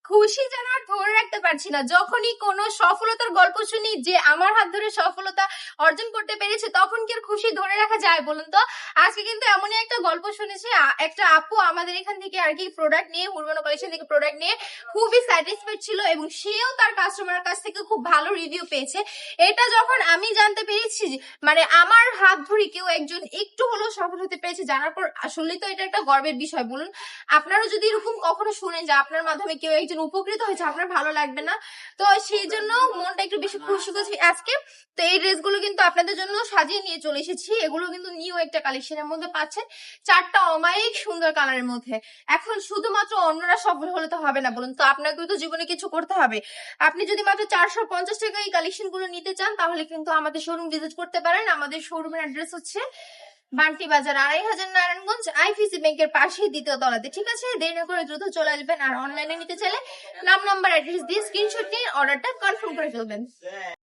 খুশি যেন আর ধরে রাখতে পারছি না। যখনই কোনো সফলতার গল্প শুনি যে আমার হাত ধরে সফলতা অর্জন করতে পেরেছে, তখন কি আর খুশি ধরে রাখা যায় বলুন তো? আজকে কিন্তু এমনই একটা গল্প শুনেছি, একটা আপু আমাদের এখান থেকে আর কি প্রোডাক্ট নিয়ে, উর্বানা কালেকশন থেকে প্রোডাক্ট নিয়ে খুবই স্যাটিসফাইড ছিল এবং সেও তার কাস্টমারের কাছ থেকে খুব ভালো রিভিউ পেয়েছে। এটা যখন আমি জানতে পেরেছি, মানে আমার হাত ধরে কেউ একজন একটু হলেও সফল হতে পেরেছে, জানার পর আসলেই তো এটা একটা গর্বের বিষয়। বলুন, আপনারা যদি এরকম কখনো শুনেন যে আপনার মাধ্যমে কেউ একজন উপকৃত হয়েছে, আপনার ভালো লাগবে না? তো সেই জন্য মনটা একটু বেশি খুশি করছি আজকে। তো এই ড্রেসগুলো কিন্তু আপনাদের জন্য সাজিয়ে নিয়ে চলে এসেছি। এগুলো কিন্তু নিউ একটা কালেকশনের মধ্যে পাচ্ছেন, 4টা অমায়িক সুন্দর কালারের মধ্যে। এখন শুধুমাত্র অন্যরা সফল হলে তো হবে না বলুন তো, আপনাকেও তো জীবনে কিছু করতে হবে। আপনি যদি মাত্র 450 টাকা এই কালেকশন গুলো নিতে চান, তাহলে কিন্তু আমাদের শোরুম ভিজিট করতে পারেন। আমাদের শোরুমের অ্যাড্রেস হচ্ছে বান্টি বাজার 2500 নারায়ণগঞ্জ, আইপিসি ব্যাংকের পাশেই 2য় তলাতে। ঠিক আছে, দেরি না করে দ্রুত চলে আসবেন। আর অনলাইনে নিতে চাইলে নাম নাম্বার অ্যাড্রেস দিয়ে স্ক্রিনশট নিয়ে অর্ডারটা কনফার্ম করে ফেলবেন।